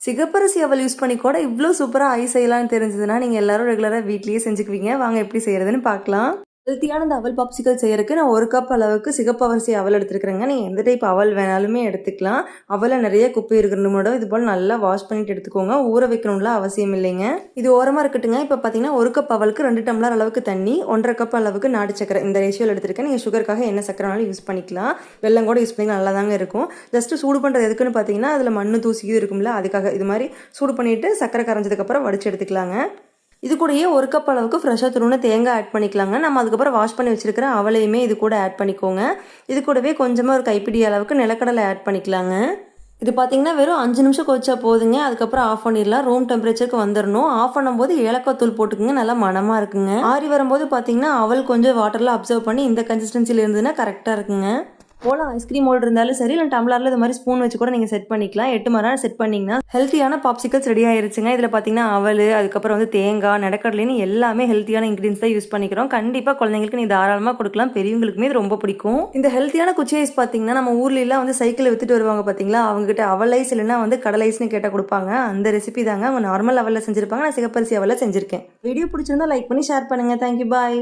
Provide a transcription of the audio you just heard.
சிகப்பரிசி அவல் யூஸ் பண்ணி கூட இவ்வளோ சூப்பராக ஐஸ் செய்யலாம்னு தெரிஞ்சதுன்னா நீங்கள் எல்லாரும் ரெகுலராக வீட்லேயே செஞ்சுக்குவீங்க. வாங்க எப்படி செய்கிறதுன்னு பார்க்கலாம். ஹெல்த்தியான இந்த அவல் பாப்சிக்கல் செய்யறதுக்கு நான் 1 கப் அளவுக்கு சிகப்பரிசி அவல் எடுத்துருக்கிறேங்க. நீங்கள் எந்த டைப் அவல் வேணாலுமே எடுத்துக்கலாம். அவலை நிறைய குப்பை இருக்கிற முன்னாடி இது போல் நல்லா வாஷ் பண்ணிட்டு எடுத்துக்கோங்க. ஊற வைக்கணும்ல அவசியம் இல்லைங்க. இது ஓரமாக இருக்கட்டுங்க. இப்போ பார்த்தீங்கன்னா 1 கப் அவலுக்கு 2 டம்ளர் அளவுக்கு தண்ணி, 1.5 கப் அளவுக்கு நாட்டு சக்கரை இந்த ரேஷியோவில் எடுத்துருக்கேன். நீங்கள் சுகருக்காக என்ன சக்கரைனாலும் யூஸ் பண்ணிக்கலாம். வெல்லம் கூட யூஸ் பண்ணி நல்லா தாங்க இருக்கும். ஜஸ்ட்டு சூடு பண்ணுறது எதுக்குன்னு பார்த்தீங்கன்னா அதில் மண்ணு தூசி இருக்கும்ல, அதுக்காக இது மாதிரி சூடு பண்ணிவிட்டு சக்கரை கரைஞ்சதுக்கப்புறம் வடிச்சு எடுத்துக்கலாங்க. இது கூடயே 1 கப் அளவுக்கு ஃப்ரெஷ்ஷாக துருவின தேங்காய் ஆட் பண்ணிக்கலாங்க. நம்ம அதுக்கப்புறம் வாஷ் பண்ணி வச்சிருக்கிற அவலையுமே இது கூட ஆட் பண்ணிக்கோங்க. இது கூடவே கொஞ்சமாக ஒரு கைப்பிடி அளவுக்கு நிலக்கடலை ஆட் பண்ணிக்கலாங்க. இது பார்த்தீங்கன்னா வெறும் 5 நிமிஷம் கொதிச்சா போதுங்க. அதுக்கப்புறம் ஆஃப் பண்ணிடலாம். ரூம் டெம்பரேச்சருக்கு வந்துடணும். ஆஃப் பண்ணும்போது ஏலக்காய் தூள் போட்டுக்குங்க. நல்லா மனமாக இருக்குங்க. ஆறி வரும்போது பார்த்தீங்கன்னா அவல் கொஞ்சம் வாட்டரில் அப்சர்வ் பண்ணி இந்த கன்சிஸ்டன்சியில் இருந்ததுன்னா கரெக்டாக இருக்குங்க. போல் ஐஸ்கிரீம் மோல்டு இருந்தாலும் சரி, இல்லை டம்ளரில் இது மாதிரி ஸ்பூன் வச்சு கூட நீங்கள் செட் பண்ணிக்கலாம். 8 மணி நேரம் செட் பண்ணிங்கன்னா ஹெல்த்தியான பாப்சிக்கல்ஸ் ரெடி ஆயிருச்சுங்க. இதில் பார்த்தீங்கன்னா அவல், அதுக்கப்புறம் தேங்காய், நடக்கடலைன்னு எல்லாமே ஹெல்த்தியான இன்க்ரீடியன்ஸ் தான் யூஸ் பண்ணிக்கிறோம். கண்டிப்பாக குழந்தைங்களுக்கு நீ தாராளமாக கொடுக்கலாம். பெரியவங்களுக்குமே இது ரொம்ப பிடிக்கும். இந்த ஹெல்த்தியான குச்சி ஐஸ் பார்த்தீங்கன்னா நம்ம ஊர்லெலாம் சைக்கிள் வித்துட்டு வருவாங்க பார்த்தீங்களா, அவங்ககிட்ட அவல் ஐஸ் இல்லைன்னா கடலை ஐஸ்னு கேட்டால் கொடுப்பாங்க. அந்த ரெசிபி தாங்க அவங்க நார்மல் அவலில் செஞ்சுருப்பாங்க. நான் சிகப்பரிசி அவலில் செஞ்சுருக்கேன். வீடியோ பிடிச்சிருந்தா லைக் பண்ணி ஷேர் பண்ணுங்கள். தேங்க்யூ, பாய்.